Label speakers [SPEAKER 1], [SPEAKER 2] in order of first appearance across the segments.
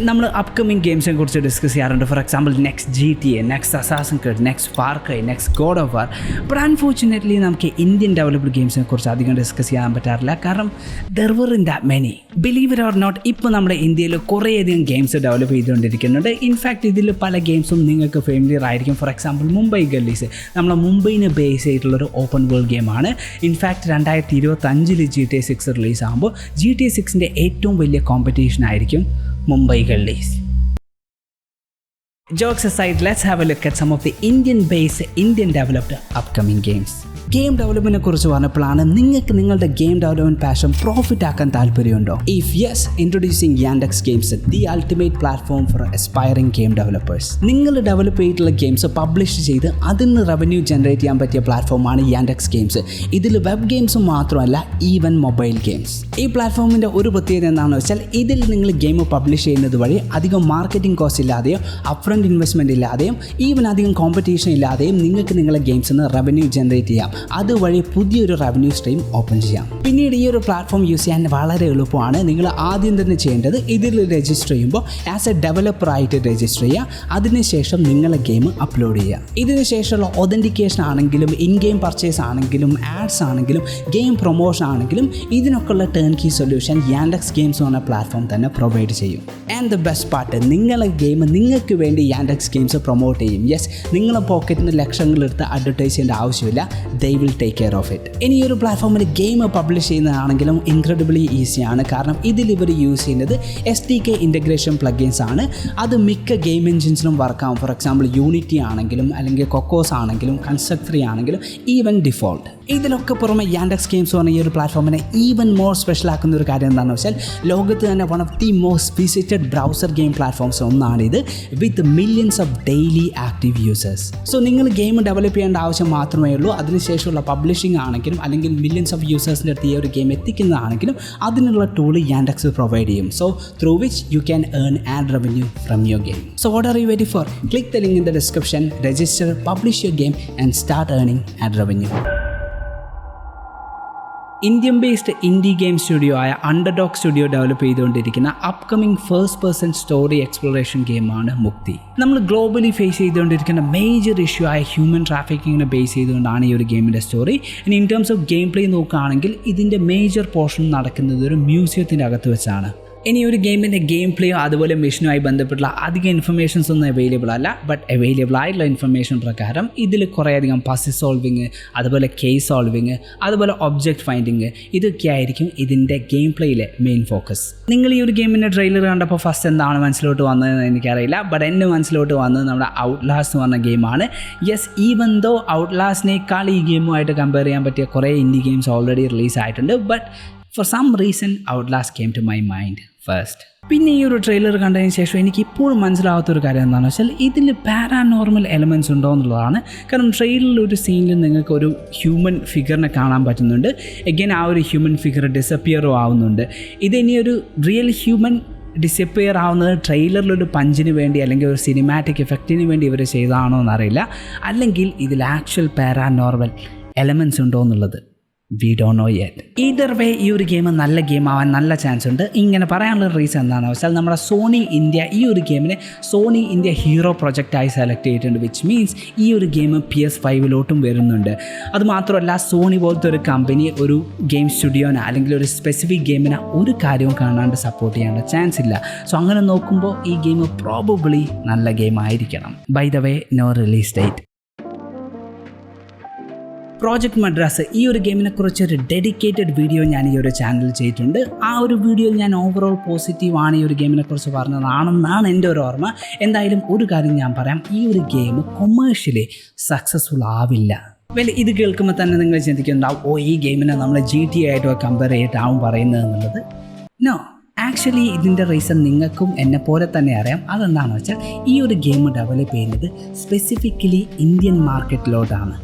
[SPEAKER 1] നമ്മൾ അപ്കമിങ് ഗെയിംസിനെ കുറിച്ച് ഡിസ്കസ് ചെയ്യാറുണ്ട്. For example next GTA, next Assassin Creed, next Far Cry, next God of War. But unfortunately നമുക്ക് Indian developed ഗെയിംസിനെ കുറിച്ച് അധികം ഡിസ്കസ് ചെയ്യാൻ പറ്റാറില്ല. കാരണം there were in that many. Believe it or not, ഇപ്പോൾ നമ്മുടെ ഇന്ത്യയിൽ കുറേയധികം ഗെയിംസ് ഡെവലപ്പ് ചെയ്തുകൊണ്ടിരിക്കുന്നുണ്ട്. ഇൻഫാക്ട് ഇതിൽ പല ഗെയിംസും നിങ്ങൾക്ക് ഫെമിലിയർ ആയിരിക്കും. ഫോർ എക്സാമ്പിൾ മുംബൈ ഗല്ലീസ് നമ്മളെ മുംബൈനെ ബേസ് ചെയ്തിട്ടുള്ളൊരു ഓപ്പൺ വേൾഡ് ഗെയിമാണ്. ഇൻഫാക്ട് 2025 GTA 6 റിലീസാകുമ്പോൾ GTA 6ൻ്റെ ഏറ്റവും വലിയ കോമ്പറ്റീഷൻ ആയിരിക്കും Mumbai Gullies. Jokes aside, let's have a look at some of the Indian-based, Indian-developed upcoming games. Game ഡെവലപ്മെൻറ്റിനെ കുറിച്ച് പറഞ്ഞപ്പോഴാണ് നിങ്ങൾക്ക് നിങ്ങളുടെ ഗെയിം ഡെവലപ്മെൻറ്റ് പാഷൻ പ്രോഫിറ്റ് ആക്കാൻ താല്പര്യമുണ്ടോ? If yes, introducing Yandex games, the ultimate platform for aspiring game developers. നിങ്ങൾ develop ചെയ്തിട്ടുള്ള games publish ചെയ്ത് അതിന് റവന്യൂ ജനറേറ്റ് ചെയ്യാൻ പറ്റിയ പ്ലാറ്റ്ഫോമാണ് യാൻഡെക്സ് ഗെയിംസ്. ഇതിൽ വെബ് ഗെയിംസും മാത്രമല്ല, ഈവൻ മൊബൈൽ ഗെയിംസ്. ഈ പ്ലാറ്റ്ഫോമിൻ്റെ ഒരു പ്രത്യേകത എന്താണെന്ന് വെച്ചാൽ ഇതിൽ നിങ്ങൾ ഗെയിം പബ്ലിഷ് ചെയ്യുന്നത് വഴി അധികം മാർക്കറ്റിംഗ് കോസ്റ്റ് ഇല്ലാതെയും അപ്ഫ്രണ്ട് ഇൻവെസ്റ്റ്മെൻറ്റ് ഇല്ലാതെയും ഈവൻ അധികം കോമ്പറ്റീഷൻ ഇല്ലാതെയും നിങ്ങൾക്ക് നിങ്ങളുടെ ഗെയിംസിന് റവന്യൂ ജനറേറ്റ് ചെയ്യാം. അതുവഴി പുതിയൊരു റവന്യൂ സ്ട്രീം ഓപ്പൺ ചെയ്യാം. പിന്നീട് ഈ ഒരു പ്ലാറ്റ്ഫോം യൂസ് ചെയ്യാൻ വളരെ എളുപ്പമാണ്. നിങ്ങൾ ആദ്യം തന്നെ ചെയ്യേണ്ടത് ഇതിൽ രജിസ്റ്റർ ചെയ്യുമ്പോൾ ആസ് എ ഡെവലപ്പർ ആയിട്ട് രജിസ്റ്റർ ചെയ്യുക. അതിനുശേഷം നിങ്ങളെ ഗെയിം അപ്ലോഡ് ചെയ്യുക. ഇതിനുശേഷമുള്ള ഒതൻറ്റിക്കേഷൻ ആണെങ്കിലും ഇൻ ഗെയിം പർച്ചേസ് ആണെങ്കിലും ആഡ്സ് ആണെങ്കിലും ഗെയിം പ്രൊമോഷൻ ആണെങ്കിലും ഇതിനൊക്കെയുള്ള turn key solution Yandex games എന്ന പ്ലാറ്റ്ഫോം തന്നെ പ്രൊവൈഡ് ചെയ്യും. ആൻഡ് ദ ബെസ്റ്റ് പാർട്ട്, നിങ്ങളെ ഗെയിം നിങ്ങൾക്ക് വേണ്ടി യാൻഡെക്സ് ഗെയിംസ് പ്രൊമോട്ട് ചെയ്യും. യെസ്, നിങ്ങളെ പോക്കറ്റിന് ലക്ഷങ്ങളെടുത്ത് അഡ്വർടൈസ് ചെയ്യേണ്ട ആവശ്യമില്ല. They will take care of it. ഇനി ഒരു പ്ലാറ്റ്ഫോമിൽ ഗെയിം പബ്ലിഷ് ചെയ്യുന്നതാണെങ്കിലും ഇൻക്രെഡിബിളി ഈസിയാണ്. കാരണം ഇതിൽ ഇവർ യൂസ് ചെയ്യുന്നത് SDK ഇൻ്റഗ്രേഷൻ പ്ലഗിൻസ് ആണ്. അത് മിക്ക ഗെയിം എൻജിൻസിലും വർക്കാവും. ഫോർ എക്സാമ്പിൾ യൂണിറ്റി ആണെങ്കിലും അല്ലെങ്കിൽ കൊക്കോസ് ആണെങ്കിലും കൺസ്ട്രക്ട് 3 ആണെങ്കിലും ഈവൻ ഡിഫോൾട്ട്. ഇതിലൊക്കെ പുറമെ യാൻഡെക്സ് ഗെയിംസ് പറഞ്ഞ ഈ ഒരു പ്ലാറ്റ്ഫോമിനെ ഈവൻ മോർ സ്പെഷ്യൽ ആക്കുന്ന ഒരു കാര്യം എന്താണെന്ന് വെച്ചാൽ ലോകത്ത് തന്നെ one of the most visited browser game platforms ഒന്നാണിത്, with millions of daily active users. So നിങ്ങൾ ഗെയിം ഡെവലപ്പ് ചെയ്യേണ്ട ആവശ്യം മാത്രമേ ഉള്ളൂ. അതിനുശേഷമുള്ള പബ്ലിഷിംഗ് ആണെങ്കിലും അല്ലെങ്കിൽ മില്യൺസ് ഓഫ് യൂസേഴ്സിൻ്റെ അടുത്ത് ഈ ഒരു ഗെയിം എത്തിക്കുന്നതാണെങ്കിലും അതിനുള്ള ടൂൾ യാൻഡെക്സ് പ്രൊവൈഡ് ചെയ്യും. So through which you can earn ad revenue from your game. So what are you waiting for? Click the link in the description, register, publish your game and start earning ad revenue. Indian based indie game studio ആയ Underdog Studio develop ചെയ്തുകൊണ്ടിരിക്കുന്ന upcoming first person story exploration ഗെയിമാണ് മുക്തി. നമ്മൾ globally face ചെയ്തുകൊണ്ടിരിക്കുന്ന major issue ആയ human ട്രാഫിക്കിങ്ങിനെ base ചെയ്തുകൊണ്ടാണ് ഈ ഒരു ഗെയിമിൻ്റെ സ്റ്റോറി. ഇനി in terms of game play നോക്കുകയാണെങ്കിൽ ഇതിൻ്റെ മേജർ പോർഷൻ നടക്കുന്നത് ഒരു മ്യൂസിയത്തിൻ്റെ അകത്ത് വെച്ചാണ്. ഇനി ഒരു ഗെയിമിൻ്റെ ഗെയിം പ്ലേയോ അതുപോലെ മിഷനുമായി ബന്ധപ്പെട്ടുള്ള അധികം ഇൻഫർമേഷൻസ് ഒന്നും അവൈലബിൾ അല്ല. ബട്ട് അവൈലബിൾ ആയിട്ടുള്ള ഇൻഫർമേഷൻ പ്രകാരം ഇതിൽ കുറേയധികം പസിൽ സോൾവിങ്, അതുപോലെ കേസ് സോൾവിങ്, അതുപോലെ ഒബ്ജക്റ്റ് ഫൈൻഡിങ്, ഇതൊക്കെ ആയിരിക്കും ഇതിൻ്റെ ഗെയിം പ്ലേയിലെ മെയിൻ ഫോക്കസ്. നിങ്ങൾ ഈ ഒരു ഗെയിമിൻ്റെ ട്രെയിലർ കണ്ടപ്പോൾ ഫസ്റ്റ് എന്താണ് മനസ്സിലോട്ട് വന്നതെന്ന് എനിക്കറിയില്ല. ബട്ട് എൻ്റെ മനസ്സിലോട്ട് വന്നത് നമ്മുടെ ഔട്ട്ലാസ്റ്റ് എന്ന് പറഞ്ഞ ഗെയിമാണ്. യെസ്, ഈവൻ ദോ ഔട്ട്ലാസ്റ്റിനേക്കാൾ ഈ ഗെയിമുമായിട്ട് കമ്പയർ ചെയ്യാൻ പറ്റിയ കുറേ ഇൻഡി ഗെയിംസ് ഓൾറെഡി റിലീസ് ആയിട്ടുണ്ട്. But for some reason Outlast came to my mind first. പിന്നെ ഈ ഒരു ട്രെയിലർ കണ്ടതിന് ശേഷം എനിക്ക് ഇപ്പോഴും മനസ്സിലാവാത്തൊരു കാര്യം എന്താണെന്ന് വെച്ചാൽ ഇതിൽ പാരാനോർമൽ എലമെൻറ്റ്സ് ഉണ്ടോ എന്നുള്ളതാണ്. കാരണം ട്രെയിലറിൽ ഒരു സീനിൽ നിങ്ങൾക്ക് ഒരു ഹ്യൂമൻ ഫിഗറിനെ കാണാൻ പറ്റുന്നുണ്ട്. എഗെയിൻ ആ ഒരു ഹ്യൂമൻ ഫിഗർ ഡിസപ്പിയറും ആവുന്നുണ്ട്. ഇതിനി ഒരു റിയൽ ഹ്യൂമൻ ഡിസപ്പിയർ ആവുന്നത് ട്രെയിലറിലൊരു പഞ്ചിന് വേണ്ടി അല്ലെങ്കിൽ ഒരു സിനിമാറ്റിക് എഫക്റ്റിന് വേണ്ടി ഇവർ ചെയ്തതാണോ എന്നറിയില്ല. അല്ലെങ്കിൽ ഇതിൽ ആക്ച്വൽ പാരാനോർമൽ എലമെൻറ്റ്സ് ഉണ്ടോ എന്നുള്ളത് we don't know yet. Either way ഈ ഒരു ഗെയിം നല്ല ഗെയിം ആവാൻ നല്ല ചാൻസ് ഉണ്ട്. ഇങ്ങനെ പറയാനുള്ള റീസൺ എന്താണെന്ന് വെച്ചാൽ നമ്മുടെ സോണി ഇന്ത്യ ഈ ഒരു ഗെയിമിനെ സോണി ഇന്ത്യ ഹീറോ പ്രൊജക്റ്റായി സെലക്ട് ചെയ്തിട്ടുണ്ട്. വിച്ച് മീൻസ് ഈ ഒരു ഗെയിം PS5 വരുന്നുണ്ട്. അതുമാത്രമല്ല സോണി പോലത്തെ ഒരു കമ്പനി ഒരു ഗെയിം സ്റ്റുഡിയോനെ അല്ലെങ്കിൽ ഒരു സ്പെസിഫിക് ഗെയിമിനെ ഒരു കാര്യവും കാണാണ്ട് സപ്പോർട്ട് ചെയ്യാനുള്ള ചാൻസ് ഇല്ല. സോ അങ്ങനെ നോക്കുമ്പോൾ ഈ ഗെയിം പ്രോബബ്ലി നല്ല ഗെയിം ആയിരിക്കണം. By the way, no release date. Project Madras ഈ ഒരു ഗെയിമിനെ കുറിച്ച് ഒരു ഡെഡിക്കേറ്റഡ് വീഡിയോ ഞാൻ ഈ ഒരു ചാനലിൽ ചെയ്തിട്ടുണ്ട്. ആ ഒരു വീഡിയോയിൽ ഞാൻ ഓവറോൾ പോസിറ്റീവാണ് ഈ ഒരു ഗെയിമിനെ കുറിച്ച് പറഞ്ഞതാണെന്നാണ് എൻ്റെ ഒരു ഓർമ്മ. എന്തായാലും ഒരു കാര്യം ഞാൻ പറയാം, ഈ ഒരു ഗെയിം കൊമേഴ്ഷ്യലി സക്സസ്ഫുൾ ആവില്ല. ഇത് കേൾക്കുമ്പോൾ തന്നെ നിങ്ങൾ ചിന്തിക്കുന്നുണ്ടാവും, ഈ ഗെയിമിനെ നമ്മൾ GTA ആയിട്ട് കമ്പയർ ചെയ്തിട്ടാവും പറയുന്നത് എന്നുള്ളത്. നോ, ആക്ച്വലി ഇതിൻ്റെ റീസൺ നിങ്ങൾക്കും എന്നെ പോലെ തന്നെ അറിയാം. അതെന്താണെന്ന് വെച്ചാൽ ഈ ഒരു ഗെയിം ഡെവലപ്പ് ചെയ്യുന്നത് സ്പെസിഫിക്കലി ഇന്ത്യൻ മാർക്കറ്റിലോട്ടാണ്.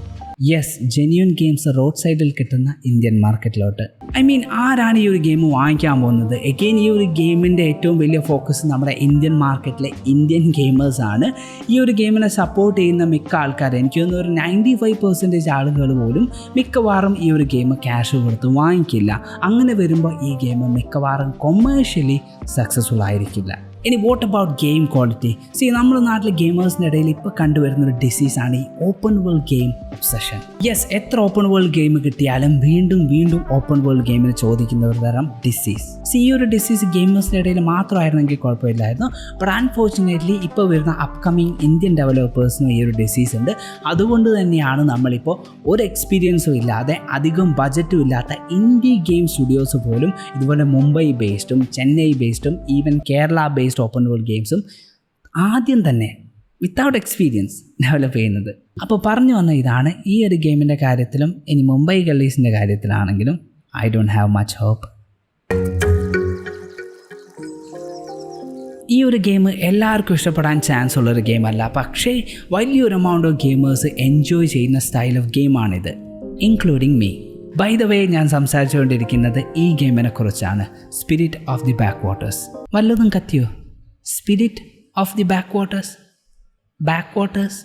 [SPEAKER 1] യെസ്, ജെന്യൂൻ ഗെയിംസ് റോഡ് സൈഡിൽ കിട്ടുന്ന ഇന്ത്യൻ മാർക്കറ്റിലോട്ട്. ആരാണ് ഈ ഒരു ഗെയിം വാങ്ങിക്കാൻ പോകുന്നത്? എഗെയിൻ ഈ ഒരു ഗെയിമിൻ്റെ ഏറ്റവും വലിയ ഫോക്കസ് നമ്മുടെ ഇന്ത്യൻ മാർക്കറ്റിലെ ഇന്ത്യൻ ഗെയിമേഴ്സാണ്. ഈ ഒരു ഗെയിമിനെ സപ്പോർട്ട് ചെയ്യുന്ന മിക്ക ആൾക്കാർ, എനിക്ക് തോന്നുന്നു ഒരു 95% ആളുകൾ പോലും മിക്കവാറും ഈ ഒരു ഗെയിം ക്യാഷ് കൊടുത്ത് വാങ്ങിക്കില്ല. അങ്ങനെ വരുമ്പോൾ ഈ ഗെയിം മിക്കവാറും കൊമേഴ്ഷ്യലി സക്സസ്ഫുൾ ആയിരിക്കില്ല. ഇനി വാട്ട് അബൌട്ട് ഗെയിം ക്വാളിറ്റി? നമ്മുടെ നാട്ടിലെ ഗെയിമേഴ്സിൻ്റെ ഇടയിൽ ഇപ്പോൾ കണ്ടുവരുന്ന ഒരു ഡിസീസാണ് ഈ open world game obsession. Yes, എത്ര ഓപ്പൺ വേൾഡ് ഗെയിം കിട്ടിയാലും വീണ്ടും വീണ്ടും ഓപ്പൺ വേൾഡ് ഗെയിമിന് ചോദിക്കുന്ന ഒരു തരം ഡിസീസ്. ഈ ഒരു ഡിസീസ് ഗെയിമേഴ്സിൻ്റെ ഇടയിൽ മാത്രമായിരുന്നെങ്കിൽ കുഴപ്പമില്ലായിരുന്നു. ബട്ട് അൺഫോർച്ചുനേറ്റ്ലി ഇപ്പോൾ വരുന്ന അപ്കമിങ് ഇന്ത്യൻ ഡെവലപ്പേഴ്സിനും ഈ ഒരു ഡിസീസ് ഉണ്ട്. അതുകൊണ്ട് തന്നെയാണ് നമ്മളിപ്പോൾ ഒരു എക്സ്പീരിയൻസും ഇല്ലാതെ അധികം ബജറ്റും ഇല്ലാത്ത ഇൻഡി ഗെയിം സ്റ്റുഡിയോസ് പോലും ഇതുപോലെ മുംബൈ ബേസ്ഡും ചെന്നൈ ബേസ്ഡും even Kerala based open world ഗെയിംസും ആദ്യം തന്നെ വിത്തൗട്ട് എക്സ്പീരിയൻസ് ഡെവലപ്പ് ചെയ്യുന്നത്. അപ്പോൾ പറഞ്ഞു വന്ന ഇതാണ്, ഈ ഒരു ഗെയിമിൻ്റെ കാര്യത്തിലും ഇനി മുംബൈ ഗള്ളീസിൻ്റെ കാര്യത്തിലാണെങ്കിലും I don't have much hope. ഈ ഒരു ഗെയിം എല്ലാവർക്കും ഇഷ്ടപ്പെടാൻ ചാൻസ് ഉള്ളൊരു ഗെയിമല്ല, പക്ഷേ വലിയൊരു എമൗണ്ട് ഓഫ് ഗെയിമേഴ്സ് എൻജോയ് ചെയ്യുന്ന സ്റ്റൈൽ ഓഫ് ഗെയിമാണിത്, including me. By the way, ഞാൻ സംസാരിച്ചുകൊണ്ടിരിക്കുന്നത് ഈ ഗെയിമിനെ കുറിച്ചാണ്, spirit of the backwaters. വല്ലതും കത്തിയോ? Spirit of the backwaters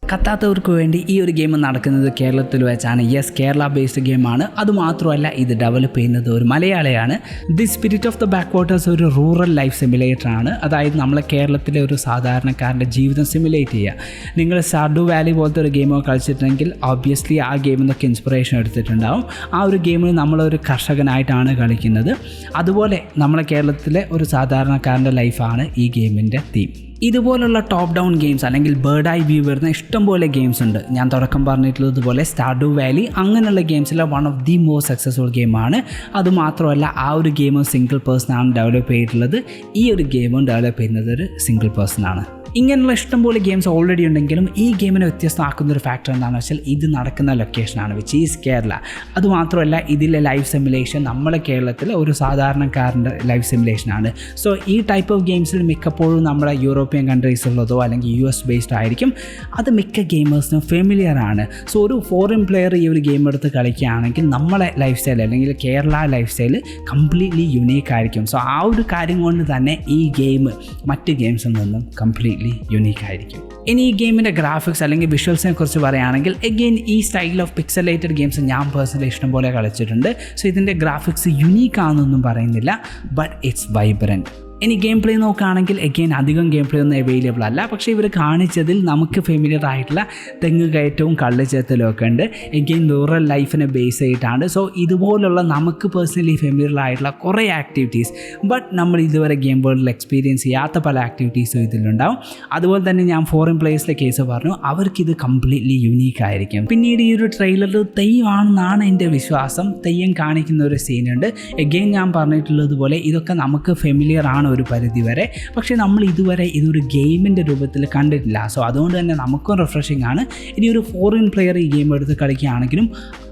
[SPEAKER 1] കത്താത്തവർക്ക് വേണ്ടി ഈ ഒരു ഗെയിം നടക്കുന്നത് കേരളത്തിൽ വെച്ചാണ്. യെസ്, കേരള ബേസ്ഡ് ഗെയിമാണ്. അതുമാത്രമല്ല, ഇത് ഡെവലപ്പ് ചെയ്യുന്നത് ഒരു മലയാളിയാണ്. The spirit of the back waters ഒരു റൂറൽ ലൈഫ് സിമുലേറ്റർ ആണ്. അതായത് നമ്മളെ കേരളത്തിലെ ഒരു സാധാരണക്കാരൻ്റെ ജീവിതം സിമുലേറ്റ് ചെയ്യുക. നിങ്ങൾ സ്റ്റാർഡ്യൂ വാലി പോലത്തെ ഒരു ഗെയിമോ കളിച്ചിട്ടുണ്ടെങ്കിൽ ഓബ്വിയസ്ലി ആ ഗെയിമിൽ നിന്നൊക്കെ ഇൻസ്പിറേഷൻ എടുത്തിട്ടുണ്ടാവും. ആ ഒരു ഗെയിമിൽ നമ്മളൊരു കർഷകനായിട്ടാണ് കളിക്കുന്നത്. അതുപോലെ നമ്മളെ കേരളത്തിലെ ഒരു സാധാരണക്കാരൻ്റെ ലൈഫാണ് ഈ ഗെയിമിൻ്റെ തീം. ഇതുപോലുള്ള ടോപ്പ് ഡൗൺ ഗെയിംസ് അല്ലെങ്കിൽ ബേർഡ് ഐ വ്യൂ വരുന്ന ഇഷ്ടംപോലെ ഗെയിംസ് ഉണ്ട്. ഞാൻ തുടക്കം പറഞ്ഞിട്ടുള്ളതുപോലെ സ്റ്റാർഡ്യൂ വാലി അങ്ങനെയുള്ള ഗെയിംസിലെ one of the most successful ഗെയിമാണ്. അതുമാത്രമല്ല, ആ ഒരു ഗെയിം സിംഗിൾ പേഴ്സണാണ് ഡെവലപ്പ് ചെയ്തിട്ടുള്ളത്. ഈ ഒരു ഗെയിമും ഡെവലപ്പ് ചെയ്യുന്നത് ഒരു സിംഗിൾ പേഴ്സണാണ്. ഇങ്ങനെയുള്ള ഇഷ്ടംപോലെ ഗെയിംസ് ഓൾറെഡി ഉണ്ടെങ്കിലും ഈ ഗെയിമിനെ വ്യത്യസ്തമാക്കുന്നൊരു ഫാക്ടർ എന്താണെന്ന് വെച്ചാൽ ഇത് നടക്കുന്ന ലൊക്കേഷനാണ്, വിച്ച് ഈസ് കേരള. അതുമാത്രമല്ല, ഇതിലെ ലൈഫ് സിമുലേഷൻ നമ്മളെ കേരളത്തിലെ ഒരു സാധാരണക്കാരൻ്റെ ലൈഫ് സിമുലേഷനാണ്. സോ ഈ ടൈപ്പ് ഓഫ് ഗെയിംസിൽ മിക്കപ്പോഴും നമ്മുടെ യൂറോപ്യൻ കൺട്രീസുള്ളതോ അല്ലെങ്കിൽ US ബേസ്ഡ് ആയിരിക്കും. അത് മിക്ക ഗെയിമേഴ്സിനും ഫെമിലിയർ ആണ്. സോ ഒരു ഫോറിൻ പ്ലെയർ ഈ ഒരു ഗെയിം എടുത്ത് കളിക്കുകയാണെങ്കിൽ നമ്മളെ ലൈഫ് സ്റ്റൈൽ അല്ലെങ്കിൽ Kerala life style completely unique ആയിരിക്കും. സോ ആ ഒരു കാര്യം കൊണ്ട് തന്നെ ഈ ഗെയിം മറ്റ് ഗെയിംസിൽ നിന്നും കംപ്ലീറ്റ്ലി യുണീക്ക് ആയിരിക്കും. ഇനി ഈ ഗെയിമിൻ്റെ ഗ്രാഫിക്സ് അല്ലെങ്കിൽ വിഷ്വൽസിനെ കുറിച്ച് പറയുകയാണെങ്കിൽ എഗെയിൻ ഈ സ്റ്റൈൽ ഓഫ് പിക്സലേറ്റഡ് ഗെയിംസ് ഞാൻ പേഴ്സണലി ഇഷ്ടംപോലെ കളിച്ചിട്ടുണ്ട്. സോ ഇതിൻ്റെ ഗ്രാഫിക്സ് യുണീക്ക് ആണെന്നൊന്നും പറയുന്നില്ല, ബട്ട് ഇറ്റ്സ് വൈബ്രൻറ്റ്. ഇനി ഗെയിം പ്ലേ നോക്കുകയാണെങ്കിൽ എഗെയിൻ അധികം ഗെയിം പ്ലേ ഒന്നും അവൈലബിൾ അല്ല. പക്ഷേ ഇവർ കാണിച്ചതിൽ നമുക്ക് ഫെമിലിയർ ആയിട്ടുള്ള തെങ്ങ് കയറ്റവും കള്ളിച്ചേത്തലും ഒക്കെ ഉണ്ട്. എഗെയിൻ റൂറൽ ലൈഫിനെ ബേസ് ചെയ്തിട്ടാണ്. സോ ഇതുപോലുള്ള നമുക്ക് പേഴ്സണലി ഫെമിലിയർ ആയിട്ടുള്ള കുറേ ആക്ടിവിറ്റീസ്, ബട്ട് നമ്മൾ ഇതുവരെ ഗെയിം വേൾഡിൽ എക്സ്പീരിയൻസ് ചെയ്യാത്ത പല ആക്ടിവിറ്റീസും ഇതിലുണ്ടാവും. അതുപോലെ തന്നെ ഞാൻ ഫോറിൻ പ്ലേയേഴ്സിലെ കേസ് പറഞ്ഞു, അവർക്കിത് കംപ്ലീറ്റ്ലി യുണീക്ക് ആയിരിക്കും. പിന്നീട് ഈ ഒരു ട്രെയിലറിൽ തെയ്യമാണെന്നാണ് എൻ്റെ വിശ്വാസം. തെയ്യം കാണിക്കുന്ന ഒരു സീനുണ്ട്. എഗെയിൻ ഞാൻ പറഞ്ഞിട്ടുള്ളതുപോലെ ഇതൊക്കെ നമുക്ക് ഫെമിലിയർ ആണ് ഒരു പരിധി വരെ, പക്ഷേ നമ്മൾ ഇതുവരെ ഇതൊരു ഗെയിമിൻ്റെ രൂപത്തിൽ കണ്ടിട്ടില്ല. സോ അതുകൊണ്ട് തന്നെ നമുക്കും റിഫ്രഷിംഗ് ആണ്. ഇനി ഒരു ഫോറിൻ പ്ലെയർ ഈ ഗെയിം എടുത്ത് കളിക്കുകയാണെങ്കിലും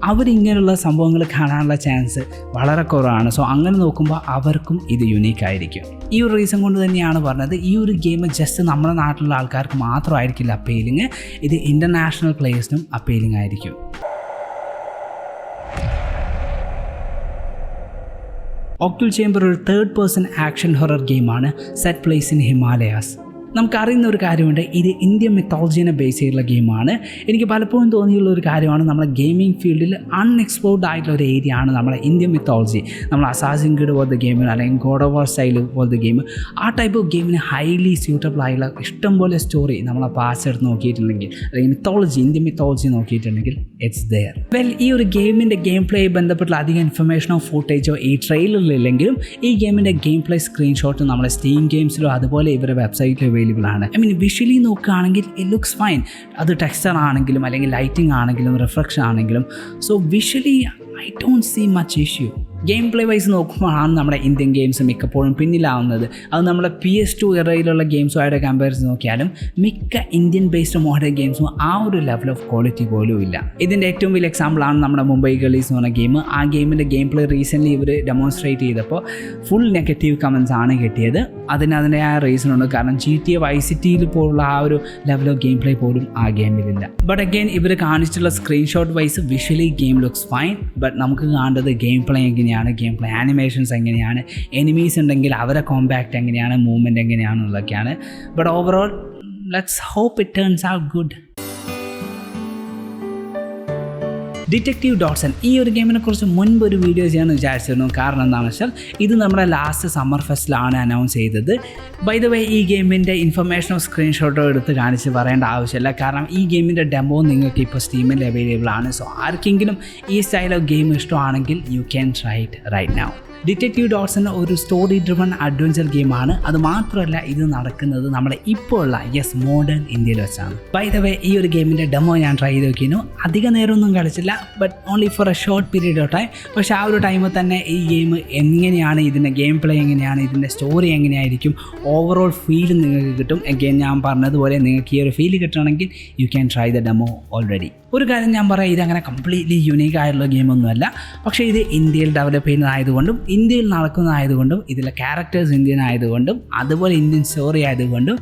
[SPEAKER 1] അവരിങ്ങനെയുള്ള സംഭവങ്ങൾ കാണാനുള്ള ചാൻസ് വളരെ കുറവാണ്. സോ അങ്ങനെ നോക്കുമ്പോൾ അവർക്കും ഇത് യുണീക്ക് ആയിരിക്കും. ഈ ഒരു റീസൺ കൊണ്ട് തന്നെയാണ് പറഞ്ഞത് ഈ ഒരു ഗെയിം ജസ്റ്റ് നമ്മുടെ നാട്ടിലുള്ള ആൾക്കാർക്ക് മാത്രമായിരിക്കില്ല അപ്പീലിങ്, ഇത് ഇൻ്റർനാഷണൽ പ്ലേയേഴ്സിനും അപ്പീലിംഗ് ആയിരിക്കും. ഒക്ടൽ ചേംബർ ഒരു തേർഡ് പേഴ്സൺ ആക്ഷൻ ഹൊറർ ഗെയിമാണ്, സെറ്റ് പ്ലേസ് ഇൻ ഹിമാലയാസ്. നമുക്കറിയുന്ന ഒരു കാര്യമുണ്ട്, ഇത് ഇന്ത്യൻ മിത്തോളജീനെ ബേസ് ചെയ്തുള്ള ഗെയിമാണ്. എനിക്ക് പലപ്പോഴും തോന്നിയുള്ള ഒരു കാര്യമാണ്, നമ്മളെ ഗെയിമിംഗ് ഫീൽഡിൽ അൺഎക്സ്പ്ലോർഡ് ആയിട്ടുള്ള ഒരു ഏരിയ ആണ് നമ്മളെ ഇന്ത്യൻ മിത്തോളജി. നമ്മൾ അസാസിൻ ക്രീഡ് പോലത്തെ ഗെയിമിന് അല്ലെങ്കിൽ ഗോഡ് ഓഫ് വാർ സ്റ്റൈൽ പോലത്തെ ഗെയിം, ആ ടൈപ്പ് ഓഫ് ഗെയിമിന് ഹൈലി സ്യൂട്ടബിൾ ആയിട്ടുള്ള ഇഷ്ടംപോലെ സ്റ്റോറി നമ്മളെ പാസ്റ്റ് എടുത്ത് നോക്കിയിട്ടുണ്ടെങ്കിൽ അല്ലെങ്കിൽ മിത്തോളജി, ഇന്ത്യൻ മിത്തോളജി നോക്കിയിട്ടുണ്ടെങ്കിൽ ഇറ്റ്സ് ദെയർ. വെൽ, ഈ ഒരു ഗെയിമിൻ്റെ ഗെയിം പ്ലേ ബന്ധപ്പെട്ടുള്ള അധികം ഇൻഫർമേഷനോ ഫുട്ടേജോ ഈ ട്രെയിലറിലില്ലെങ്കിലും ഈ ഗെയിമിൻ്റെ ഗെയിം പ്ലേ സ്ക്രീൻഷോട്ട് നമ്മളെ സ്റ്റീം ഗെയിംസിലോ അതുപോലെ ഇവരുടെ വെബ്സൈറ്റിലോ അവൈലബിൾ ആണ്. ഐ മീൻ വിഷ്വലി നോക്കുകയാണെങ്കിൽ ഇറ്റ് ലുക്സ് ഫൈൻ. അത് ടെക്സ്ചർ ആണെങ്കിലും അല്ലെങ്കിൽ ലൈറ്റിംഗ് ആണെങ്കിലും റിഫ്ലക്ഷൻ ആണെങ്കിലും, so visually I don't see much issue. Game play wise നോക്കുമ്പോഴാണ് നമ്മുടെ ഇന്ത്യൻ ഗെയിംസ് മിക്കപ്പോഴും പിന്നിലാവുന്നത്. അത് നമ്മുടെ PS2 ഇറയിലുള്ള ഗെയിംസുമായിട്ട് കമ്പാരിസൺ നോക്കിയാലും മിക്ക ഇന്ത്യൻ ബേസ്ഡ് മോഡേൺ ഗെയിംസും ആ ഒരു ലെവൽ ഓഫ് ക്വാളിറ്റി പോലും ഇല്ല. ഇതിൻ്റെ ഏറ്റവും വലിയ എക്സാമ്പിളാണ് നമ്മുടെ മുംബൈ ഗള്ളീസ് എന്ന് പറഞ്ഞ ഗെയിം. ആ ഗെയിമിൻ്റെ ഗെയിം പ്ലേ റീസെൻ്റ്ലി ഇവർ ഡെമോൺസ്ട്രേറ്റ് ചെയ്തപ്പോൾ ഫുൾ നെഗറ്റീവ് കമൻസ് ആണ് കിട്ടിയത്. അതിൻ്റെതായ റീസൺ ഉണ്ട്. കാരണം GTA Vice Cityയിൽ പോലുള്ള ആ ഒരു ലെവൽ ഓഫ് ഗെയിം പ്ലേ പോലും ആ ഗെയിമിലില്ല. ബട്ട് അഗെയിൻ ഇവർ കാണിച്ചിട്ടുള്ള screenshot wise visually game looks fine. But നമുക്ക് കാണേണ്ടത് ഗെയിം പ്ലേ എങ്ങനെയാണ്, ഗെയിം പ്ലേ ആനിമേഷൻസ് എങ്ങനെയാണ്, എനിമീസ് ഉണ്ടെങ്കിൽ അവരെ കോമ്പാക്റ്റ് എങ്ങനെയാണ്, മൂവ്മെൻറ്റ് എങ്ങനെയാണെന്നുള്ളതൊക്കെയാണ്. But overall let's hope it turns out good. Detective Dotson ഈ ഒരു ഗെയിമിനെ കുറിച്ച് മുൻപ് ഒരു വീഡിയോ ചെയ്യാമെന്ന് വിചാരിച്ചിരുന്നു. കാരണം എന്താണെന്ന് വെച്ചാൽ ഇത് നമ്മുടെ ലാസ്റ്റ് സമ്മർ ഫെസ്റ്റിലാണ് അനൗൺസ് ചെയ്തത്. ബൈ ദ വേ ഈ ഗെയിമിൻ്റെ ഇൻഫർമേഷനോ സ്ക്രീൻഷോട്ടോ എടുത്ത് കാണിച്ച് പറയേണ്ട ആവശ്യമില്ല. കാരണം ഈ ഗെയിമിൻ്റെ ഡെമോ നിങ്ങൾക്ക് ഇപ്പോൾ സ്റ്റീമിൽ അവൈലബിൾ ആണ്. സോ ആർക്കെങ്കിലും ഈ സ്റ്റൈൽ ഓഫ് ഗെയിം ഇഷ്ടമാണെങ്കിൽ you can try it right now. Detective Dotson ഒരു സ്റ്റോറി ഡ്രിവൺ അഡ്വഞ്ചർ ഗെയിമാണ്. അത് മാത്രമല്ല ഇത് നടക്കുന്നത് നമ്മുടെ ഇപ്പോൾ ഉള്ള മോഡേൺ ഇന്ത്യയിൽ വെച്ചാണ്. ബൈ ദ വേ ഈ ഒരു ഗെയിമിൻ്റെ ഡെമോ ഞാൻ ട്രൈ ചെയ്ത് നോക്കിയിരുന്നു. അധിക നേരമൊന്നും കളിച്ചില്ല, but only for a short period of time. പക്ഷേ ആ ഒരു ടൈമിൽ തന്നെ ഈ ഗെയിം എങ്ങനെയാണ്, ഇതിൻ്റെ ഗെയിം പ്ലേ എങ്ങനെയാണ്, ഇതിൻ്റെ സ്റ്റോറി എങ്ങനെയായിരിക്കും, ഓവറോൾ ഫീൽ നിങ്ങൾക്ക് കിട്ടും. അഗെയിൻ ഞാൻ പറഞ്ഞതുപോലെ നിങ്ങൾക്ക് ഈ ഒരു ഫീൽ കിട്ടണമെങ്കിൽ U can try the demo already. ഒരു കാര്യം ഞാൻ പറയാം, ഇതങ്ങനെ കംപ്ലീറ്റ്ലി യുണീക്ക് ആയിട്ടുള്ള ഗെയിമൊന്നുമല്ല. പക്ഷേ ഇത് ഇന്ത്യയിൽ ഡെവലപ്പ് ചെയ്യുന്നതായതുകൊണ്ടും ഇന്ത്യയിൽ നടക്കുന്നതായതുകൊണ്ടും ഇതിലെ ക്യാരക്ടേഴ്സ് ഇന്ത്യൻ ആയതുകൊണ്ടും അതുപോലെ ഇന്ത്യൻ സ്റ്റോറി ആയതുകൊണ്ടും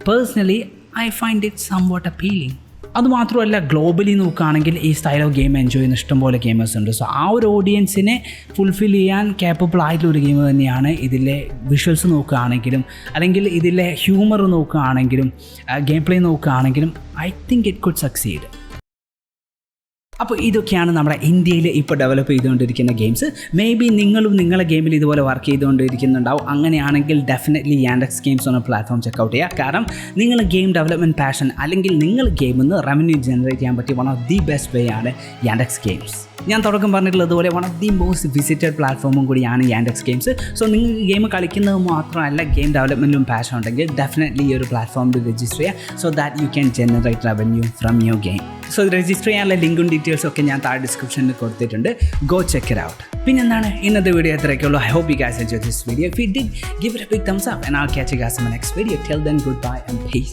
[SPEAKER 1] personally I find it somewhat appealing. അതുമാത്രമല്ല ഗ്ലോബലി നോക്കുകയാണെങ്കിൽ ഈ സ്റ്റൈൽ ഓഫ് ഗെയിം എൻജോയ് ചെയ്യുന്ന ഇഷ്ടംപോലെ ഗെയിമേഴ്സ് ഉണ്ട്. സോ ആ ഒരു ഓഡിയൻസിനെ ഫുൾഫിൽ ചെയ്യാൻ കേപ്പബിൾ ആയിട്ടുള്ള ഒരു ഗെയിം തന്നെയാണ്. ഇതിലെ വിഷ്വൽസ് നോക്കുകയാണെങ്കിലും അല്ലെങ്കിൽ ഇതിലെ ഹ്യൂമർ നോക്കുകയാണെങ്കിലും ഗെയിം പ്ലേ നോക്കുകയാണെങ്കിലും I think it could succeed. അപ്പോൾ ഇതൊക്കെയാണ് നമ്മുടെ ഇന്ത്യയിൽ ഇപ്പോൾ ഡെവലപ്പ് ചെയ്തുകൊണ്ടിരിക്കുന്ന ഗെയിംസ്. മേ ബി നിങ്ങളും നിങ്ങളുടെ ഗെയിമിൽ ഇതുപോലെ വർക്ക് ചെയ്തുകൊണ്ടിരിക്കുന്നുണ്ടാവും. അങ്ങനെയാണെങ്കിൽ ഡെഫിനറ്റ്ലി യാൻഡെക്സ് ഗെയിംസ് എന്ന പ്ലാറ്റ്ഫോം ചെക്കൗട്ട് ചെയ്യുക. കാരണം നിങ്ങൾ ഗെയിം ഡെവലപ്മെൻറ്റ് പാഷൻ അല്ലെങ്കിൽ നിങ്ങൾ ഗെയിമിൽ നിന്ന് റവന്യൂ ജനറേറ്റ് ചെയ്യാൻ പറ്റിയ one of the best way ആണ് യാൻഡെക്സ് ഗെയിംസ്. ഞാൻ തുടക്കം പറഞ്ഞിട്ടുള്ളതുപോലെ one of the most visited പ്ലാറ്റ്ഫോമും കൂടിയാണ് യാൻഡെക്സ് ഗെയിംസ്. സോ നിങ്ങൾക്ക് ഗെയിം കളിക്കുന്നത് മാത്രമല്ല ഗെയിം ഡെവലപ്മെൻറ്റിലും പാഷൻ ഉണ്ടെങ്കിൽ ഡെഫിനറ്റ്ലി ഈ ഒരു പ്ലാറ്റ്ഫോമിൽ രജിസ്റ്റർ ചെയ്യുക. So that you can generate revenue from your game. So register ചെയ്യാനുള്ള ലിങ്കും ഡീറ്റെയിൽസും ഒക്കെ ഞാൻ താഴെ ഡിസ്ക്രിപ്ഷനിൽ കൊടുത്തിട്ടുണ്ട്. Go check it out. പിന്നെന്താണ് ഇന്നത്തെ വീഡിയോ എത്രയൊക്കെയുള്ളൂ. I hope you guys enjoy this video. If you did, give it a big thumbs up and I'll catch you guys in my next video. Till then, goodbye and peace.